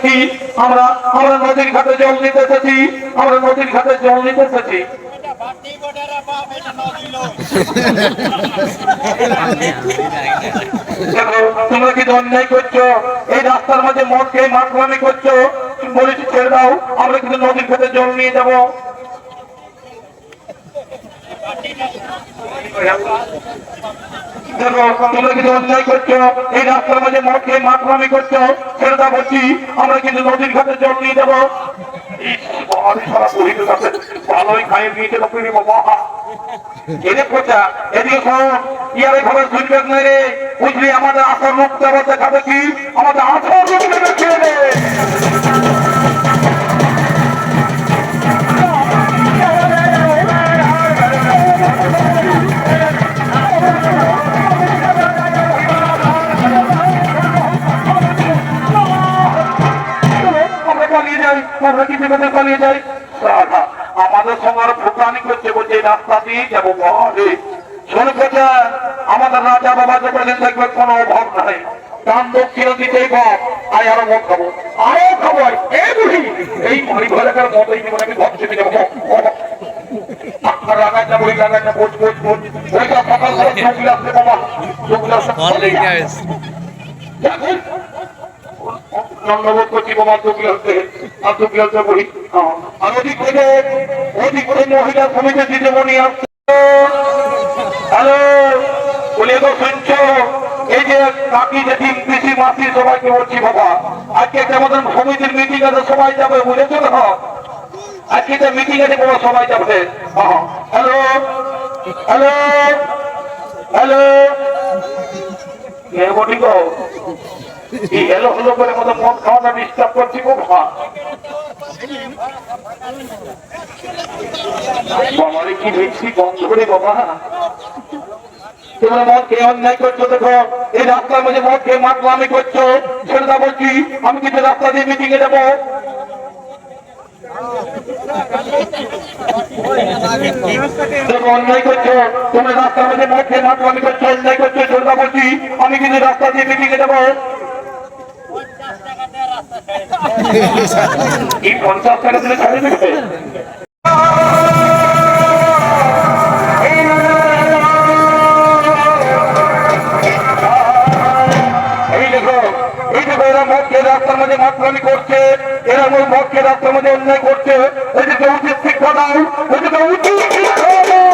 কি আমরা আমরা নদীর ঘাটে জল নিতে এসেছি, আমরা নদীর ঘাটে জল নিতে এসেছি। তোমরা কি অন্যায় করছো? এই রাস্তার মাঝে মদ খেয়ে মাতলামি করছো, বলেছি ছেড়ে দাও, আমরা কিন্তু নদীর ঘাটে জল নিয়ে যাবো। তোমরা কিন্তু অন্যায় করছো, এই রাস্তার মাঝে মদ খেয়ে মাতলামি করছো, ছেড়ে দাও বলছি, আমরা কিন্তু নদীর ঘাটে জল নিয়ে যাবো। ভালোই খাই নিয়েছে বাবা, এদের কথা এদিকে শোন, ইয়ারে ঘরে শুনবে না রে, বুঝলি? আমাদের আসল মুক্ত অবস্থা খাবে কি, আমাদের আসল মুক্ত খেয়ে রে। আমরা কিছু কথা পালিয়ে যাই, আমাদের সঙ্গে আরো ভুটানি করছে, বলছে এই রাস্তা দিয়ে যাবো। শোন কথা, আমাদের রাজা বাবা যখন দেখবে কোনো অভাব নাই, দান দক্ষিণ দিতেই বাপ, আয় আরো মদ খাবো, আরো খাবো। এই বুঝি এই মারি ঘরেকার মদ এই জীবনে আমি ধরছে যাবো, লাগাই না বই লাগাই না, বোঝ বোঝ বোঝ ওইটা সকাল করে চোখগুলো আসছে বাবা, চোখগুলো আসছে ধন্যবাদ করছি বাবা। আর অধিক করে মহিলা সমিতি দিদিমণি আসছে। হ্যালো, বলে তো শুনছো? এই যে কাকি জেঠি পিসি মাসি সবাইকে বলছি বাবা, আজকে একটা আমাদের সমিতির মিটিং আছে, সবাই যাবে, বুঝেছো না? আজকে একটা মিটিং আছে বাবা, সবাই যাবে। হ্যালো হ্যালো হ্যালো, কে বলি গো? এই হেলো হলো করে মতো মদ খাওয়াটা ডিস্টার্ব করছি বাবা। বাবারে কি দেখছি বন্ধ করে বাবা। তোমরা মদ খেয়ে অন্যায় করছো, দেখো এই রাস্তার মধ্যে মদ খেয়ে মাতলামি করছো, ছেলেটা বলছি আমি কিন্তু রাস্তা দিয়ে মিটিং এ যাবো। অন্যায় করছো, তোমরা রাস্তার মধ্যে মদ খেয়ে মাতলামি করছো, অন্যায় করছো, ছেলেটা বলছি আমি কিন্তু রাস্তা দিয়ে মিটিং এ যাবো। এই 50 টাকা দিলে ছাড়ে দেবে? রাস্তার মধ্যে মাতলামি করছে, এরা মদকে রাস্তার মধ্যে অন্যায় করছে, এদিকে উচিত শিক্ষা দাও, এদিকে উচিত শিক্ষা দাও।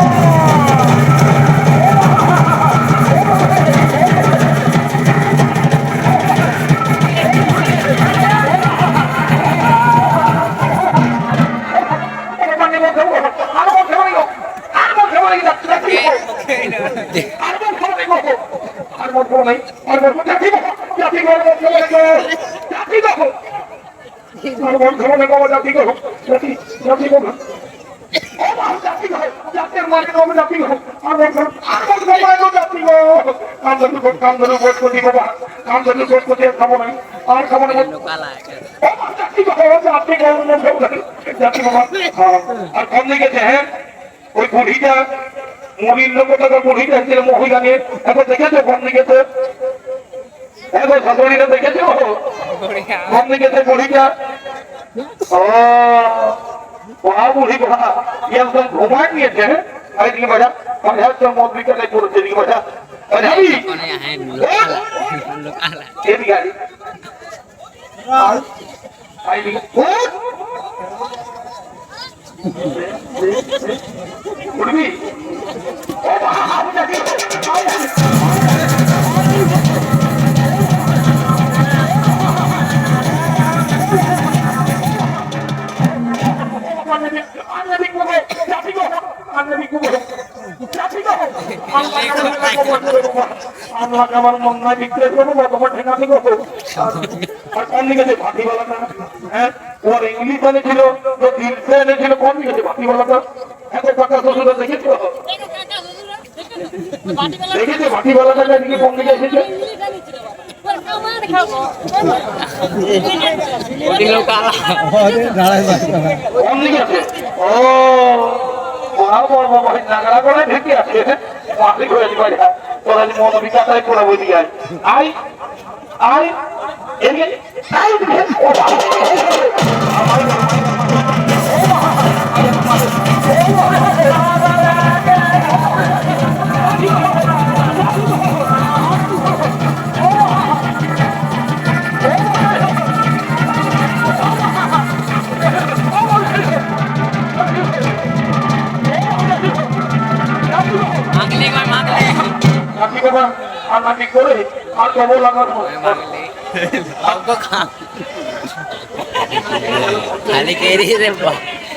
ওই বুড়িটা মুড়ির লোক বুড়িটা মহিলা নিয়ে এখন দেখেছো ফোন দিকেছে, এখন শাশুড়িটা দেখেছো ফোন দিকেছে বুড়িটা। বুড়ি একদম ঘুমায় নিয়েছে, এদিকে বাজা মদ বিকালে করেছে, এদিকে বাজা উঠবি আমার মন নয় বিক্রি করবো, তোমার ঠেকাতে করবো। আর কোন দিকে যে ভাতিওয়ালাটা, হ্যাঁ ওর ইংলিশ এনেছিল, দিলসে এনেছিল, কোন দিকে যে ভাতিওয়ালাটা? এত টাকা শ্বশুরা দেখেছো? দেখেছো ভাতিওয়ালাটা দিকে কোন দিকে এসেছে? কোন দিকে আছে? ও নাগরা করে ঢেকে আছে, মালিক হয়ে যাবে। তোরা মদ বিকাশায় করে বই দিয়ে আয় আয় এদিকে কান্নাকাটি করে আর কবর লাগানো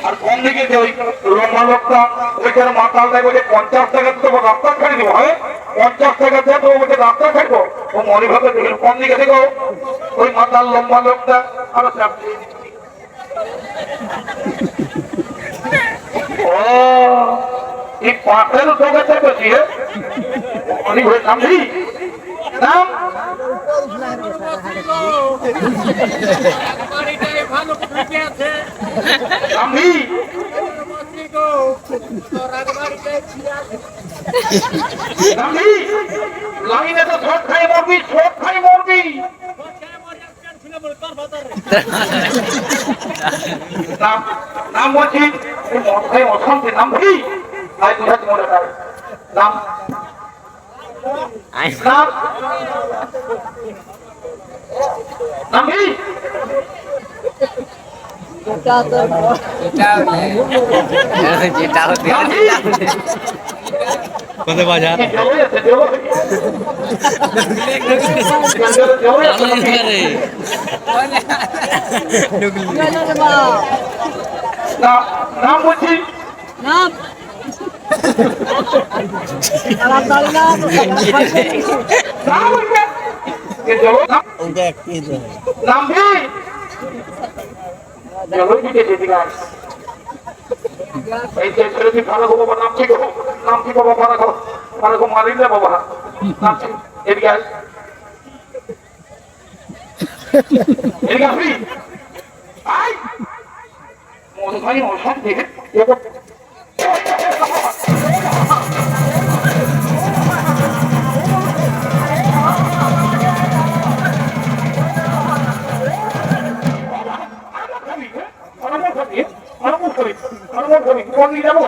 আর কোন দিকে যে ওই লম্বা লোকটা ওইটার মাতাল দেয় বলে 50 টাকা তো রাস্তা ছাড়ি দেবো, হ্যাঁ 50 টাকা দেয় তো ওকে রাস্তা ছাড়বো। ও মনে ভাবে দেখেন কোন দিকে থেকে ওই মাতাল লম্বা লোকটা আরো চাপছে। ও এই পাটের দোকান থেকে দিয়ে অনেক হয়ে নামবি নাম নামবি নামবি লাইনে তো শর্ট খাই মরবি, শর্ট খাই মরবি। নাম বলছি মশাই অশান্তি নামবি আয় তোরা মনে কর নাম নাম নামবি কোথায় বাজার নাম বলছি নাম নামবি এই যে ছেলেটি ভালো গো বাবা, নাম কি গো? নাম কি বাবা? ভালো গো মারিলে বাবা, নাম কি? এদিকে আয়, এদিকে আসবি আয়। মন ভাই অশান্তি কোন দিকে যাবো?